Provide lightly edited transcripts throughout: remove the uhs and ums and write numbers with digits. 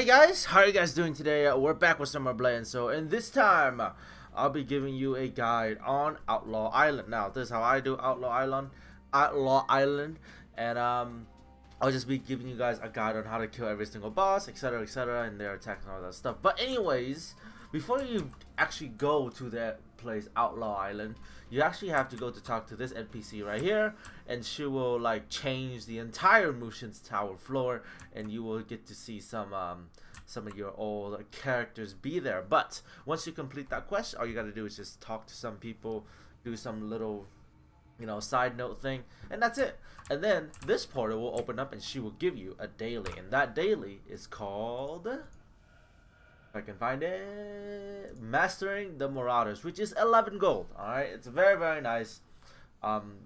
Hey guys, how are you guys doing today? We're back with some more Blade, so in this time I'll be giving you a guide on Outlaw Island. Now this is how I do Outlaw Island, and I'll just be giving you guys a guide on how to kill every single boss, etc, and their attacks and all that stuff. But anyways, before you actually go to that place, Outlaw Island, you actually have to go to talk to this NPC right here, and she will like change the entire Mushin's Tower floor, and you will get to see some of your old characters be there. But once you complete that quest, all you gotta do is just talk to some people, do some little, you know, side note thing, and that's it. And then this portal will open up, and she will give you a daily, and that daily is called, if I can find it, Mastering the Marauders, which is 11 gold. Alright, it's very nice,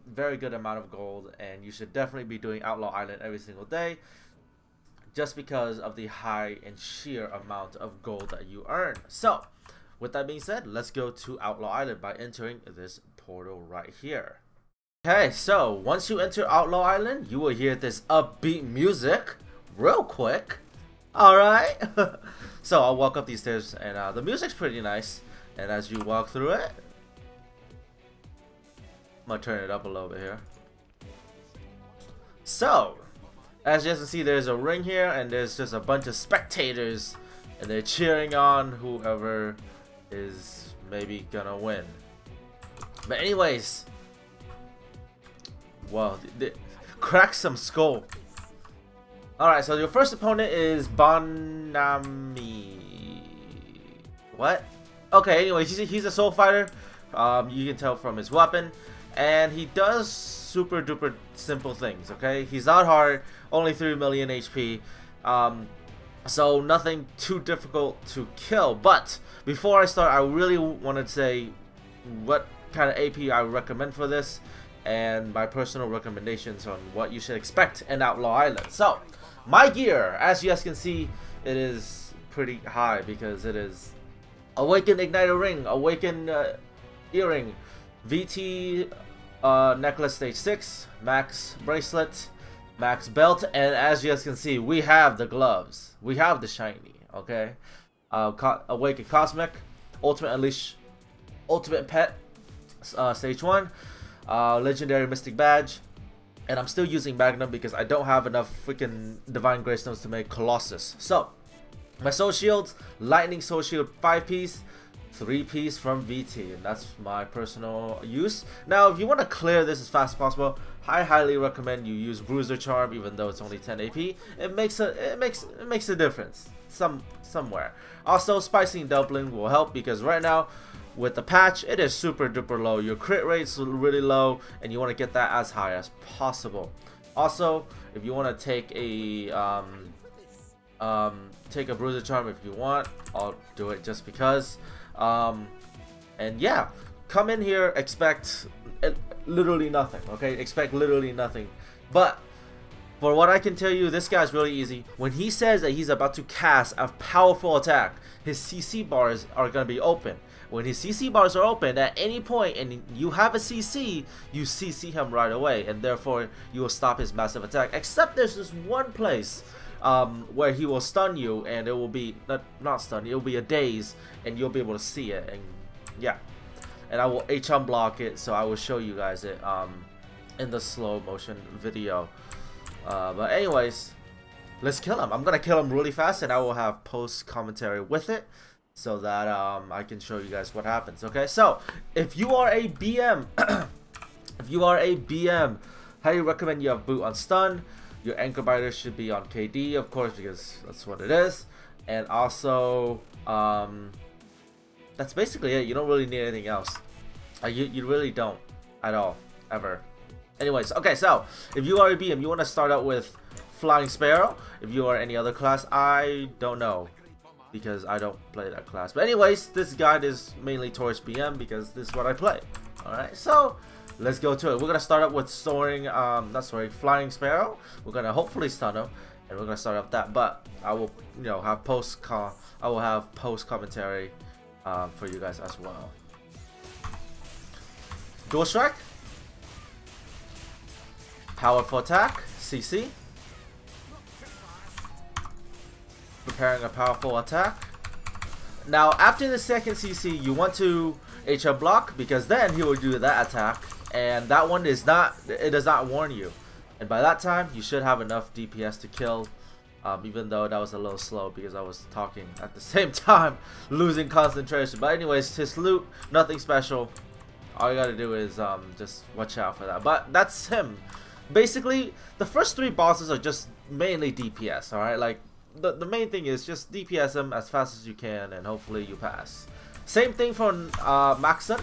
very good amount of gold, and you should definitely be doing Outlaw Island every single day, just because of the high and sheer amount of gold that you earn. So with that being said, let's go to Outlaw Island by entering this portal right here. Okay, so once you enter Outlaw Island, you will hear this upbeat music real quick. Alright. So I'll walk up these stairs, and the music's pretty nice, and as you walk through it, I'm gonna turn it up a little bit here. So as you can see, there's a ring here, and there's just a bunch of spectators, and they're cheering on whoever is maybe gonna win. But anyways, wow, crack some skull. Alright, so your first opponent is Bonami. What? Okay, anyways, he's a soul fighter. You can tell from his weapon, and he does super duper simple things. Okay, he's not hard, only 3 million HP, so nothing too difficult to kill. But before I start, I really want to say what kind of AP I recommend for this, and my personal recommendations on what you should expect in Outlaw Island. So my gear, as you guys can see, it is pretty high because it is Awakened Igniter Ring, Awakened Earring, VT Necklace Stage 6, Max Bracelet, Max Belt, and as you guys can see, we have the gloves, we have the shiny, okay? Awakened Cosmic, Ultimate Unleash, Ultimate Pet, Stage 1, Legendary Mystic Badge, and I'm still using Magnum because I don't have enough freaking Divine Grace Stones to make Colossus. So my Soul Shields, Lightning Soul Shield 5-piece, 3-piece from VT, and that's my personal use. Now if you want to clear this as fast as possible, I highly recommend you use Bruiser Charm, even though it's only 10 AP. It makes a difference somewhere. Also, Spicing Dumpling will help because right now with the patch, it is super duper low. Your crit rate's really low, and you want to get that as high as possible. Also, if you want to take a Bruiser Charm, if you want, I'll do it just because. And yeah, come in here, expect literally nothing. Okay, expect literally nothing. But for what I can tell you, this guy's really easy. When he says that he's about to cast a powerful attack, his CC bars are gonna be open. When his CC bars are open at any point and you have a CC, you CC him right away, and therefore you will stop his massive attack. Except there's this one place where he will stun you, and it will be not stun you, it will be a daze, and you'll be able to see it. And yeah, and I will H1 block it, so I will show you guys it in the slow motion video. But anyways, let's kill him. I'm gonna kill him really fast, and I will have post commentary with it, so that I can show you guys what happens. Okay, so if you are a BM, if you are a BM, highly recommend you have boot on stun. Your anchor biter should be on KD, of course, because that's what it is. And also, that's basically it. You don't really need anything else. You really don't at all, ever. Anyways, okay, so if you are a BM, you want to start out with Flying Sparrow. If you are any other class, I don't know, because I don't play that class. But anyways, this guide is mainly towards BM because this is what I play. Alright, so let's go to it. We're gonna start up with Flying Sparrow. We're gonna hopefully stun him, and we're gonna start up that. But I will, you know, have post commentary for you guys as well. Dual Strike, Powerful Attack, CC, preparing a powerful attack. Now, after the second CC, you want to HM block because then he will do that attack, and that one is not. It does not warn you, and by that time you should have enough DPS to kill. Even though that was a little slow because I was talking at the same time, losing concentration. But anyways, his loot, nothing special. All you gotta do is just watch out for that. But that's him. Basically, the first 3 bosses are just mainly DPS. All right, like the main thing is just DPS him as fast as you can, and hopefully you pass. Same thing for Maxon.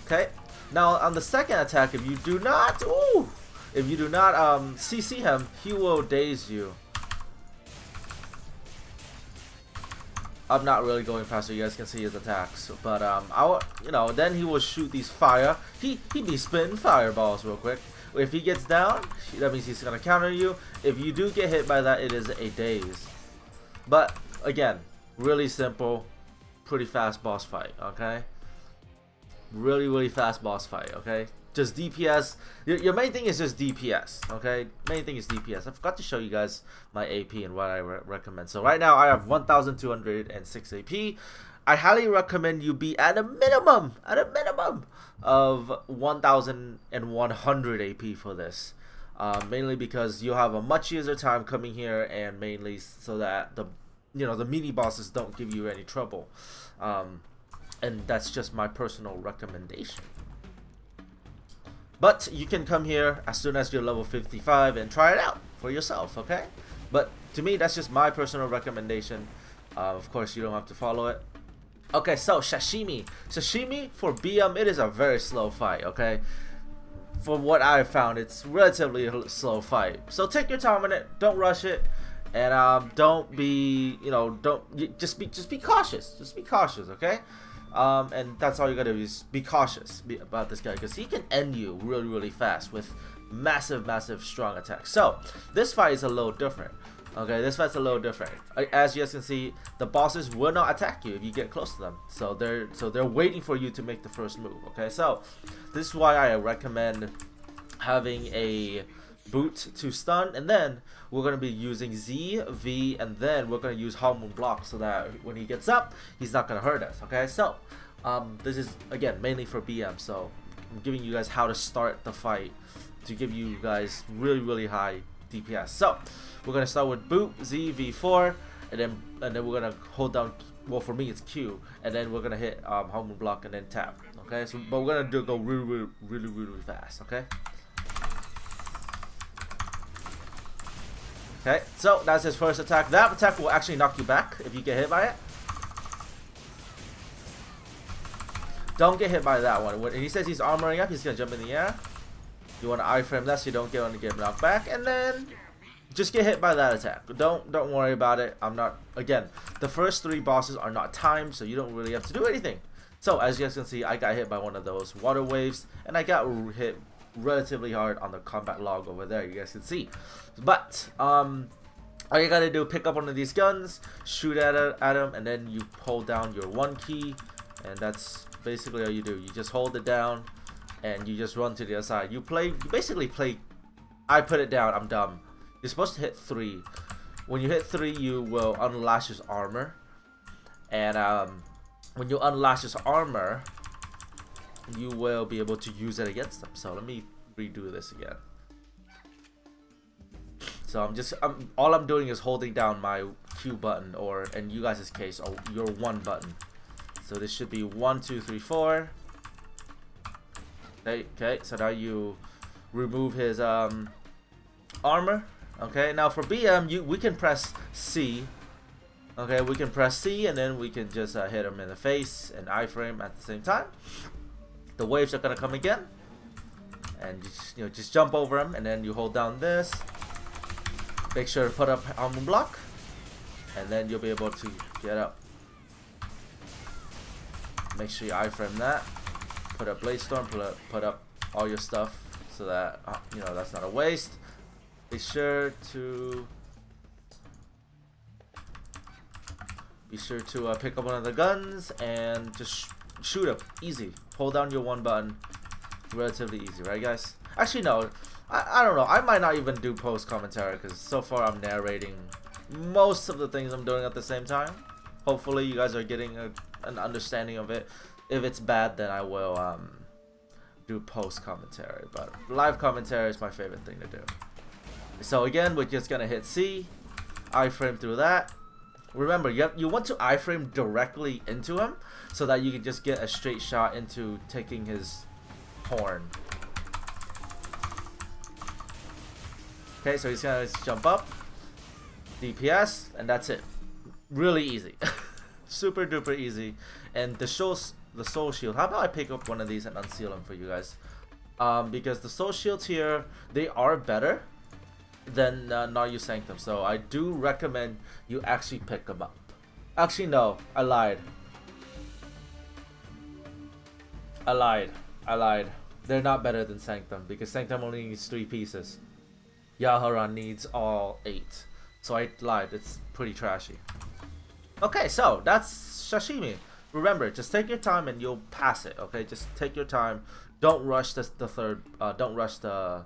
Okay. Now on the second attack, if you do not, CC him, he will daze you. I'm not really going fast so you guys can see his attacks, but then he will shoot these fire. He be spitting fireballs real quick. If he gets down, that means he's gonna counter you. If you do get hit by that, it is a daze. But again, really simple, pretty fast boss fight. Okay, really fast boss fight. Okay. Just DPS. Your main thing is just DPS. Okay, main thing is DPS. I forgot to show you guys my AP and what I recommend. So right now I have 1,206 AP. I highly recommend you be at a minimum of 1,100 AP for this. Mainly because you have a much easier time coming here, and mainly so that the mini bosses don't give you any trouble. And that's just my personal recommendation. But you can come here as soon as you're level 55 and try it out for yourself, okay? But to me, that's just my personal recommendation. Of course, you don't have to follow it. Okay, so Sashimi. Sashimi for BM, it is a very slow fight, okay? For what I've found, it's relatively a slow fight. So take your time on it. Don't rush it. And don't be, just be cautious. Just be cautious, okay? And that's all you gotta do is be cautious about this guy, because he can end you really fast with massive strong attacks. So this fight is a little different. Okay, this fight's a little different. As you guys can see, the bosses will not attack you if you get close to them. So they're waiting for you to make the first move. Okay, so this is why I recommend having a boot to stun, and then we're going to be using Z, V, and then we're going to use Half Moon block so that when he gets up, he's not going to hurt us. Okay, so this is again mainly for BM, so I'm giving you guys how to start the fight to give you guys really high DPS. So we're going to start with boot, Z, V4, and then we're going to hold down, well for me it's Q, and then we're going to hit Half Moon block and then tap. Okay, so but we're going to go really fast. Okay. Okay, so that's his first attack. That attack will actually knock you back if you get hit by it. Don't get hit by that one. When he says he's armoring up, he's gonna jump in the air. You want to iframe that so you don't get knocked back, and then just get hit by that attack. Don't worry about it. I'm not, again, the first 3 bosses are not timed, so you don't really have to do anything. So as you guys can see, I got hit by one of those water waves, and I got hit relatively hard on the combat log over there, you guys can see. But all you gotta do, pick up one of these guns, shoot at him, and then you hold down your 1 key, and that's basically all you do. You just hold it down and you just run to the other side. You basically play, I put it down, I'm dumb. You're supposed to hit 3. When you hit 3, you will unlash his armor, and when you unlash his armor, you will be able to use it against them. So let me redo this again. So all I'm doing is holding down my Q button, or in you guys' case, your 1 button. So this should be 1, 2, 3, 4. Okay, so now you remove his armor. Okay, now for BM, we can press C. Okay, we can press C, and then we can just hit him in the face and iframe at the same time. The waves are gonna come again, and just jump over him, and then you hold down this. Make sure to put up Half Moon block, and then you'll be able to get up. Make sure you iframe that. Put up Blade Storm. Put up all your stuff so that that's not a waste. Be sure to pick up one of the guns and just shoot him. Easy. Hold down your 1 button. Relatively easy, right, guys? Actually, no. I don't know. I might not even do post commentary because so far I'm narrating most of the things I'm doing at the same time. Hopefully you guys are getting an understanding of it. If it's bad, then I will do post commentary. But live commentary is my favorite thing to do. So again, we're just gonna hit C, iframe through that. Remember, you want to iframe directly into him so that you can just get a straight shot into taking his horn. Okay, so he's gonna jump up, DPS, and that's it. Really easy. Super duper easy. And the soul shield. How about I pick up one of these and unseal them for you guys? Because the soul shields here, they are better than Naru Sanctum. So I do recommend you actually pick them up. Actually, no, I lied. I lied. They're not better than Sanctum because Sanctum only needs 3 pieces. Yaharan needs all 8. So I lied. It's pretty trashy. Okay, so that's Sashimi. Remember, just take your time and you'll pass it. Okay, just take your time. Don't rush the third. Don't rush the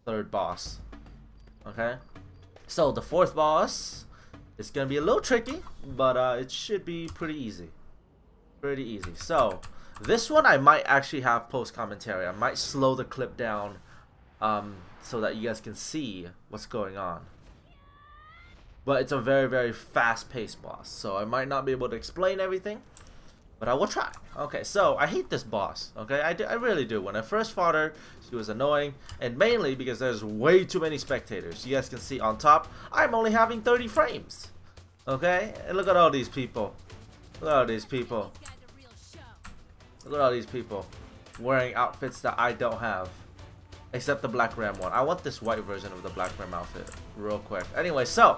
third boss. Okay. So the 4th boss is gonna be a little tricky, but it should be pretty easy. Pretty easy. So this one I might actually have post commentary. I might slow the clip down, so that you guys can see what's going on. But it's a very, very fast-paced boss, so I might not be able to explain everything, but I will try. Okay, so I hate this boss. Okay, I really do. When I first fought her, she was annoying, and mainly because there's way too many spectators. You guys can see on top, I'm only having 30 frames. Okay, and look at all these people. Look at all these people. Look at all these people wearing outfits that I don't have. Except the Black Ram one. I want this white version of the Black Ram outfit real quick. Anyway, so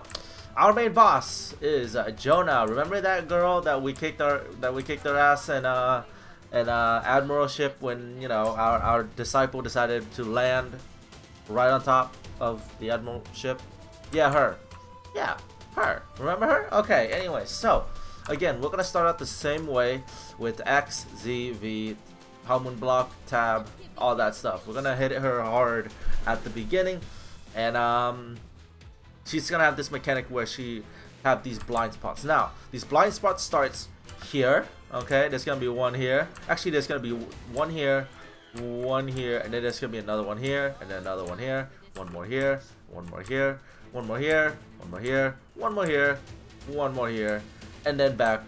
our main boss is Jonah. Remember that girl that we kicked her ass in Admiral ship when, you know, our disciple decided to land right on top of the Admiral ship? Yeah, her. Yeah, her. Remember her? Okay, anyway, so again, we're gonna start out the same way with X, Z, V, Halmoon block, tab, all that stuff. We're gonna hit her hard at the beginning, and she's gonna have this mechanic where she have these blind spots. Now, these blind spots starts here. Okay, there's gonna be one here. Actually, there's gonna be one here, and then there's gonna be another one here, and then another one here, one more here, one more here, one more here, one more here, one more here, one more here, and then back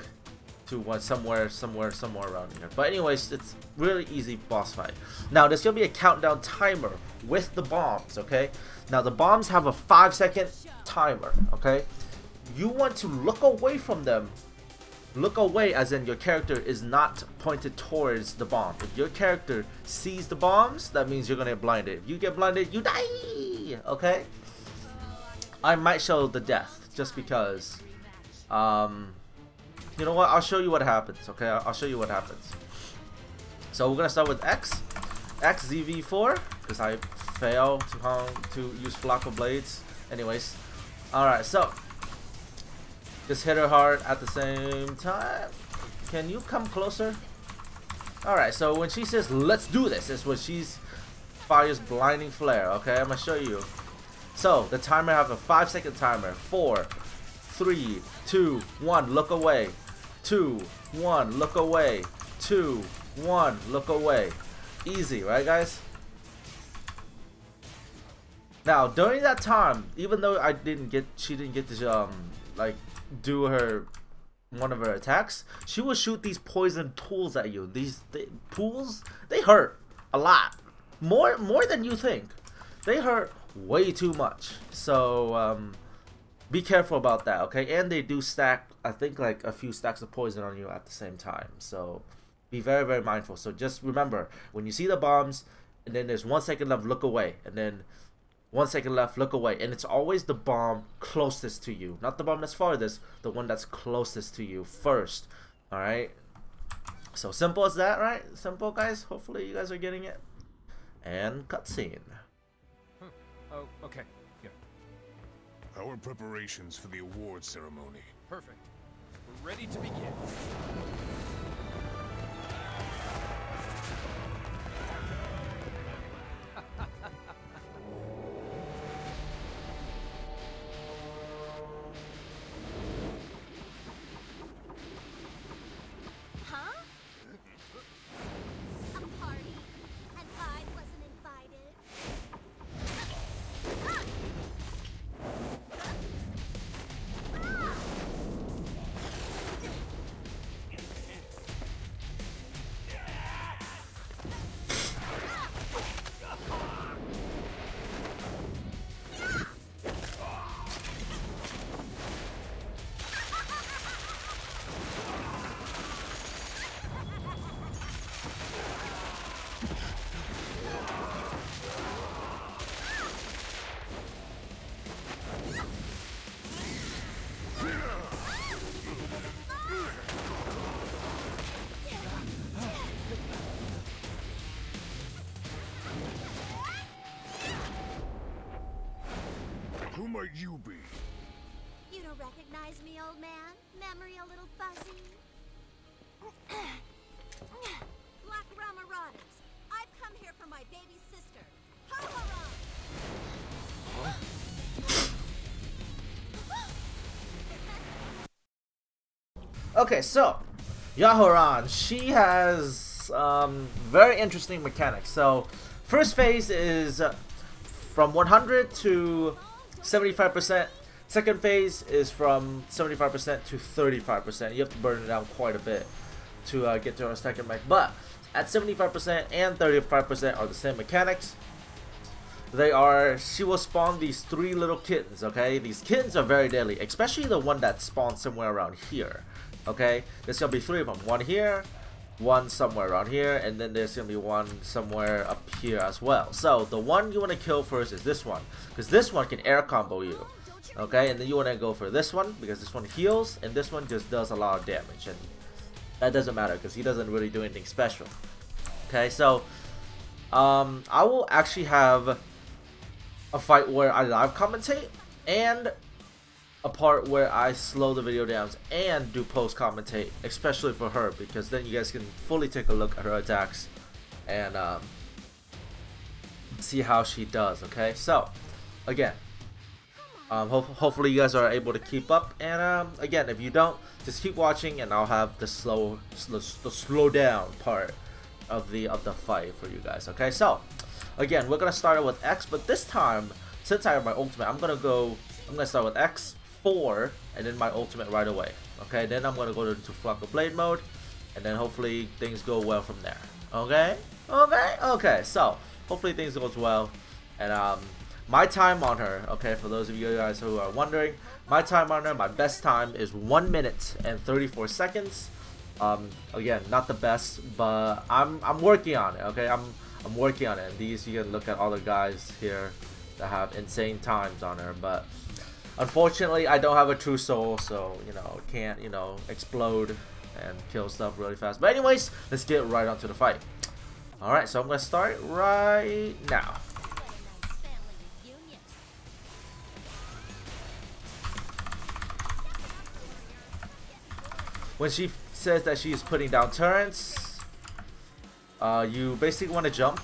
to one somewhere around here. But anyways, it's really easy boss fight. Now there's gonna be a countdown timer with the bombs. Okay, now the bombs have a 5-second timer. Okay, you want to look away from them. Look away as in your character is not pointed towards the bomb. If your character sees the bombs, that means you're gonna get blinded. If you get blinded, you die. Okay, I might show the death just because you know what? I'll show you what happens. Okay, I'll show you what happens. So we're gonna start with X, ZV4, because I fail to use Flock of Blades. Anyways, all right. So just hit her hard at the same time. Can you come closer? All right. So when she says "Let's do this," is when she's fires blinding flare. Okay, I'm gonna show you. So the timer have a 5-second timer. 4, 3, 2, 1. Look away. 2, 1. Look away. 2, 1. Look away. Easy, right, guys? Now during that time, even though she didn't get to like do one of her attacks, she will shoot these poison pools at you. These pools, they hurt a lot, more than you think. They hurt way too much. So be careful about that, okay? And they do stack, I think, like a few stacks of poison on you at the same time. So be very, very mindful. So just remember, when you see the bombs, and then there's 1 second left, look away, and then 1 second left, look away, and it's always the bomb closest to you, not the bomb that's farthest, the one that's closest to you first. All right. So simple as that, right? Simple, guys. Hopefully you guys are getting it. And cutscene. Oh, okay. Yeah. Our preparations for the award ceremony. Perfect. We're ready to begin. You don't recognize me, old man? Memory a little fuzzy? Black Ramaradas, I've come here for my baby sister. Ha-ha-ra! Okay, so Yahoran, she has very interesting mechanics. So first phase is from 100 to 75%. Second phase is from 75% to 35%. You have to burn it down quite a bit to get to our second mech. But at 75% and 35% are the same mechanics. She will spawn these 3 little kittens, okay? These kittens are very deadly, especially the one that spawns somewhere around here, okay? There's gonna be 3 of them. One here, one somewhere around here, and then there's gonna be one somewhere up here as well. So the one you want to kill first is this one, because this one can air combo you, okay? And then you want to go for this one, because this one heals, and this one just does a lot of damage, and that doesn't matter, because he doesn't really do anything special, okay? So I will actually have a fight where I live commentate and a part where I slow the video down and do post commentate, especially for her, because then you guys can fully take a look at her attacks and see how she does. Okay, so again, hopefully you guys are able to keep up, and again, if you don't, just keep watching and I'll have the slow down part of the fight for you guys. Okay, so again, we're gonna start it with X, but this time, since I have my ultimate, I'm gonna start with X4 and then my ultimate right away. Okay, then I'm gonna go to Flocka Blade mode, and then hopefully things go well from there. Okay, so hopefully things goes well, and my time on her, okay, for those of you guys who are wondering, my time on her, my best time is 1 minute and 34 seconds. Again, not the best, but I'm working on it. Okay, I'm working on it. And these, you can look at all the guys here that have insane times on her, but unfortunately I don't have a true soul, so you know, can't, you know, explode and kill stuff really fast. But anyways, let's get right onto the fight. Alright, so I'm gonna start right now. When she says that she is putting down turrets, you basically want to jump.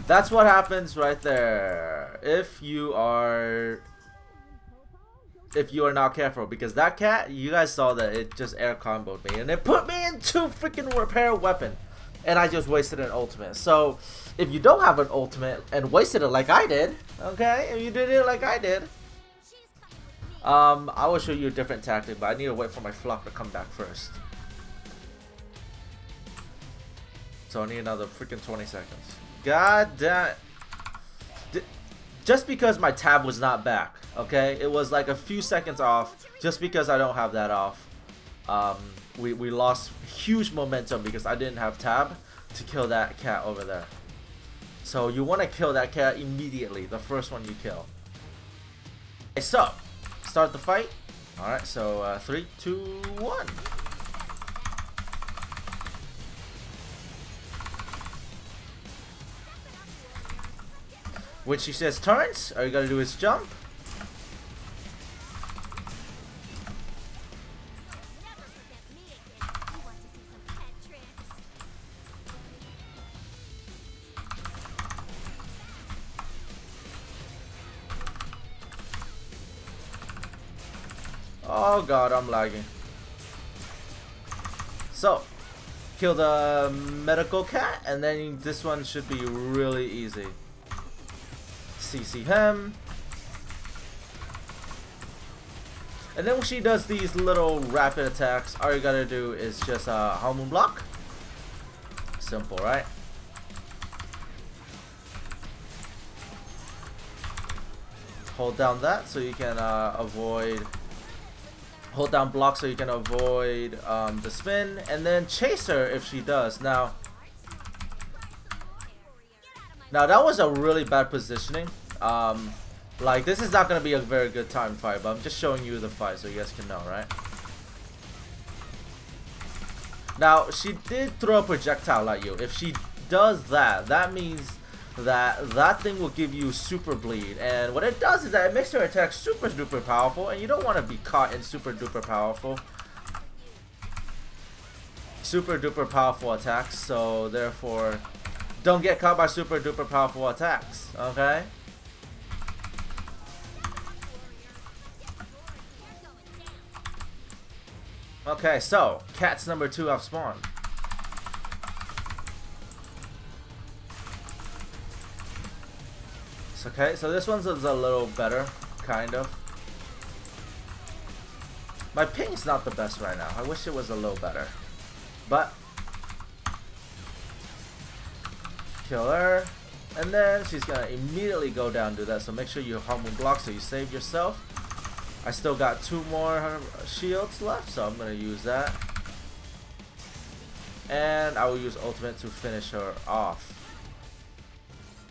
That's what happens right there if you are not careful, because that cat, you guys saw that it just air comboed me and it put me into freaking repair weapon, and I just wasted an ultimate. So if you don't have an ultimate and wasted it like I did, okay, if you did it like I did, I will show you a different tactic, but I need to wait for my flock to come back first. So I need another freaking 20 seconds. God damn it. Just because my tab was not back, okay? It was like a few seconds off. Just because I don't have that off, we lost huge momentum because I didn't have tab to kill that cat over there. So you want to kill that cat immediately, the first one you kill. Okay, so start the fight. Alright, so 3, 2, 1. When she says turns, all you gotta do is jump. Oh god, I'm lagging. So, kill the medical cat, and then this one should be really easy. CC him. And then when she does these little rapid attacks, all you gotta do is just Harmon block. Simple, right? Hold down that so you can avoid. Hold down block so you can avoid the spin, and then chase her if she does. Now that was a really bad positioning. Like, this is not gonna be a very good time fight, but I'm just showing you the fight so you guys can know, right? Now she did throw a projectile at you. If she does that, that means that thing will give you super bleed, and what it does is that it makes your attack super duper powerful, and you don't want to be caught in super duper powerful attacks. So therefore, don't get caught by super duper powerful attacks. Okay. Okay, so cats number 2 have spawned. Okay, so this one's a little better, kind of. My ping's not the best right now. I wish it was a little better. But kill her, and then she's gonna immediately go down to that. So make sure you harmony block so you save yourself. I still got 2 more shields left, so I'm gonna use that. And I will use ultimate to finish her off.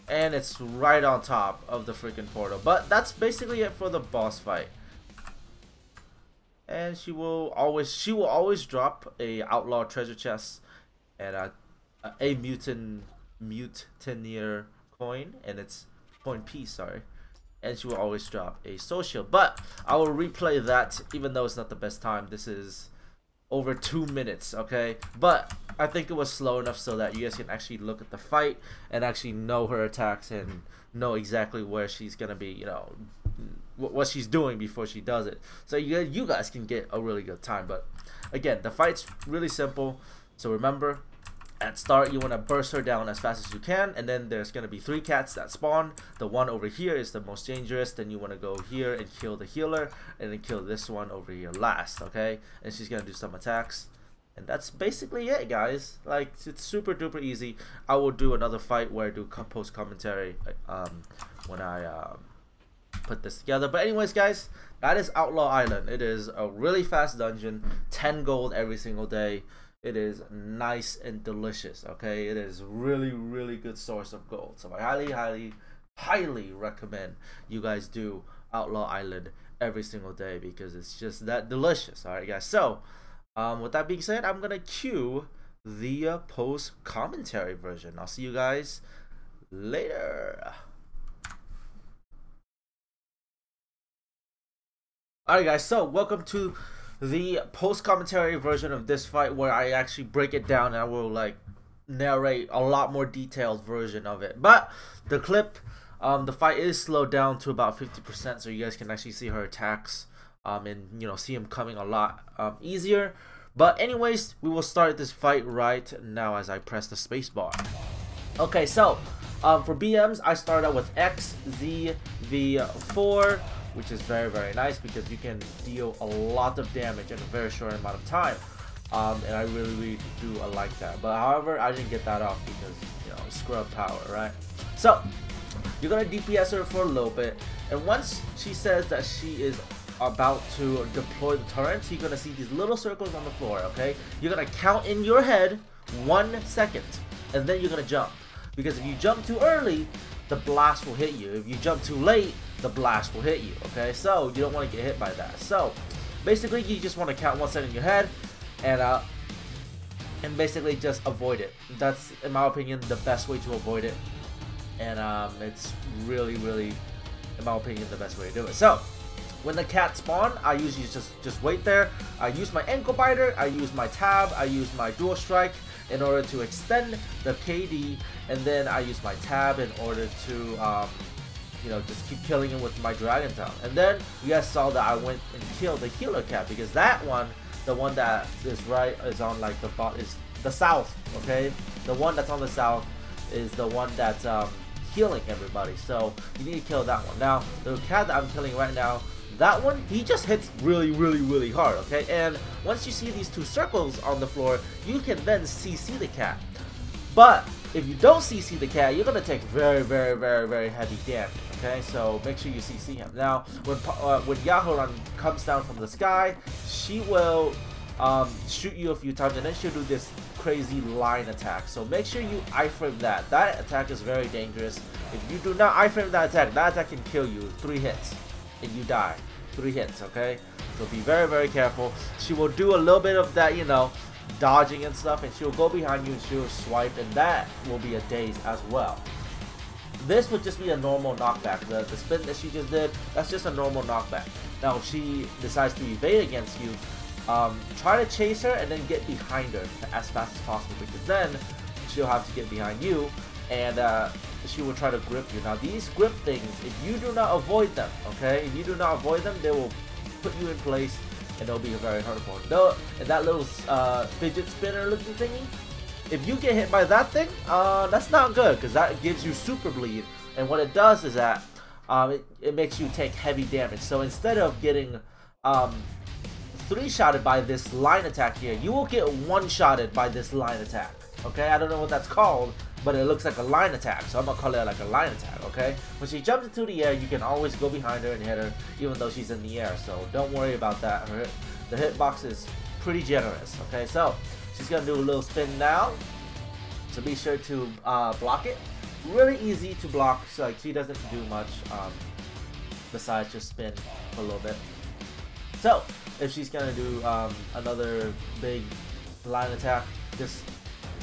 And it's right on top of the freaking portal. But that's basically it for the boss fight. And she will always drop a outlaw treasure chest and a mutineer coin, and it's coin piece, sorry. And she will always drop a soul shield. But I will replay that even though it's not the best time. This is over 2 minutes, okay? But I think it was slow enough so that you guys can actually look at the fight and actually know her attacks and know exactly where she's gonna be, you know, what she's doing before she does it. So you guys can get a really good time. But again, the fight's really simple. So remember, at start you want to burst her down as fast as you can, and then there's going to be 3 cats that spawn. The one over here is the most dangerous. Then you want to go here and kill the healer, and then kill this one over here last, okay? And she's going to do some attacks, and that's basically it, guys. Like, it's super duper easy. I will do another fight where I do post commentary when I put this together. But anyways, guys, that is Outlaw Island. It is a really fast dungeon, 10 gold every single day. It is nice and delicious, okay? It is really good source of gold. So I highly recommend you guys do Outlaw Island every single day because it's just that delicious. Alright, guys, so with that being said, I'm gonna cue the post commentary version. I'll see you guys later. Alright, guys, so welcome to the post-commentary version of this fight where I actually break it down and I will like narrate a lot more detailed version of it. But the clip, the fight is slowed down to about 50% so you guys can actually see her attacks and, you know, see him coming a lot easier. But anyways, we will start this fight right now as I press the space bar. Okay, so for BMs, I start out with XZV4, which is very nice because you can deal a lot of damage in a very short amount of time, and I really do like that. But however, I didn't get that off because, you know, scrub power, right? So you're gonna DPS her for a little bit, and once she says that she is about to deploy the turrets, you're gonna see these little circles on the floor, okay? You're gonna count in your head 1 second, and then you're gonna jump, because if you jump too early, the blast will hit you. If you jump too late, the blast will hit you, okay? So you don't want to get hit by that. So basically you just want to count 1 second in your head and basically just avoid it. That's, in my opinion, the best way to avoid it, and it's really in my opinion the best way to do it. So when the cats spawn, I usually just wait there. I use my ankle biter, I use my tab, I use my dual strike in order to extend the KD, and then I use my tab in order to you know, just keep killing him with my Dragon Tail. And then you guys saw that I went and killed the healer cat, because that one, the one that is on like the is the south, okay? The one that's on the south is the one that's healing everybody. So you need to kill that one. Now the cat that I'm killing right now, that one, he just hits really hard, okay? And once you see these 2 circles on the floor, you can then CC the cat. But if you don't CC the cat, you're gonna take very heavy damage, okay? So make sure you CC him. Now, when Yahoran comes down from the sky, she will shoot you a few times, and then she'll do this crazy line attack. So make sure you iframe that. That attack is very dangerous. If you do not iframe that attack can kill you 3 hits, and you die. 3 hits, okay? So be very careful. She will do a little bit of that, you know, dodging and stuff, and she'll go behind you and she'll swipe, and that will be a daze as well. this would just be a normal knockback. The spin that she just did, that's just a normal knockback. Now if she decides to evade against you, try to chase her and then get behind her as fast as possible, because then she'll have to get behind you and she will try to grip you. Now these grip things, if you do not avoid them, okay, if you do not avoid them, they will put you in place and they'll be very hurtful. Though, and that little fidget spinner looking thingy, if you get hit by that thing, that's not good, because that gives you super bleed, and what it does is that it makes you take heavy damage. So instead of getting 3-shotted by this line attack here, you will get 1-shotted by this line attack. Okay, I don't know what that's called, but it looks like a line attack, so I'm gonna call it like a line attack. Okay, when she jumps into the air, you can always go behind her and hit her, even though she's in the air. So don't worry about that. The hitbox is pretty generous. Okay, so she's gonna do a little spin now, so be sure to block it. Really easy to block, so like she doesn't do much besides just spin for a little bit. So if she's gonna do another big line attack, just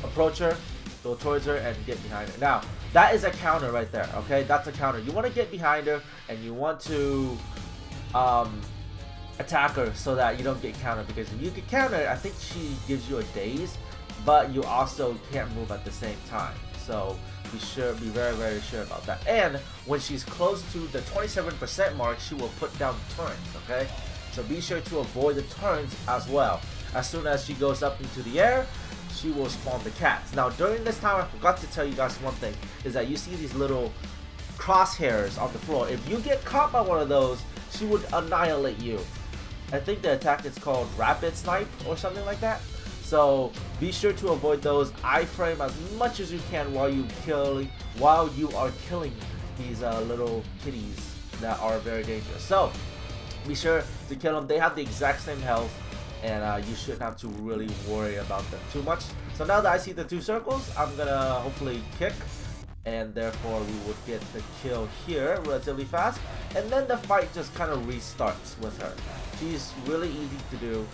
approach her, go towards her, and get behind her. Now that is a counter right there. Okay, that's a counter. You want to get behind her and you want to attack her so that you don't get countered, because if you get countered, I think she gives you a daze, but you also can't move at the same time. So be very, very sure about that. And when she's close to the 27% mark, she will put down turns. Okay, so be sure to avoid the turns as well. As soon as she goes up into the air, she will spawn the cats. Now during this time, I forgot to tell you guys one thing, is that you see these little crosshairs on the floor. If you get caught by one of those, she would annihilate you. I think the attack is called rapid snipe or something like that. So be sure to avoid those. iframe as much as you can while you are killing these little kitties that are very dangerous. So be sure to kill them. They have the exact same health, and you shouldn't have to really worry about them too much. So now that I see the 2 circles, I'm gonna hopefully kick, and therefore we would get the kill here relatively fast, and then the fight just kind of restarts with her. She's really easy to do.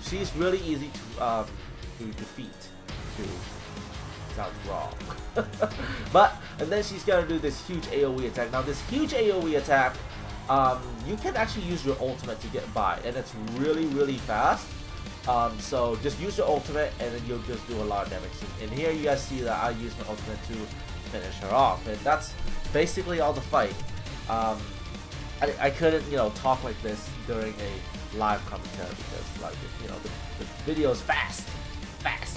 She's really easy to defeat. Sounds wrong. And then she's gonna do this huge AoE attack. Now this huge AoE attack, you can actually use your ultimate to get by, and it's really, really fast. So just use your ultimate and then you'll just do a lot of damage. And here you guys see that I used my ultimate to finish her off, and that's basically all the fight. I couldn't, talk like this during a live commentary because, like, the video is fast,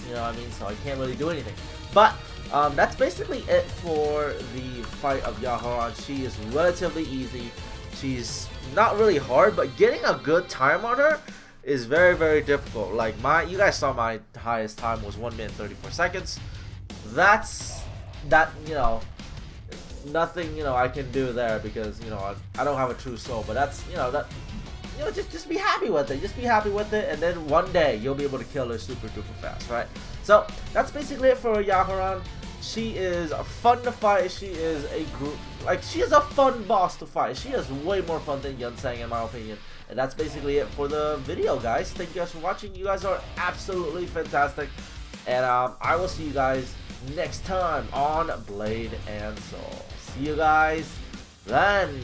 you know what I mean? So I can't really do anything. But that's basically it for the fight of Yaharan. She is relatively easy. She's not really hard, but getting a good time on her is very, very difficult. Like you guys saw my highest time was 1 minute 34 seconds. Nothing I can do there because I don't have a true soul. But that's just be happy with it. Just be happy with it, and then one day you'll be able to kill her super duper fast, right? So that's basically it for Yaharan. She is fun to fight. She is she is a fun boss to fight. She is way more fun than Yunsang in my opinion. And that's basically it for the video, guys. Thank you guys for watching. You guys are absolutely fantastic. And I will see you guys next time on Blade and Soul. See you guys then.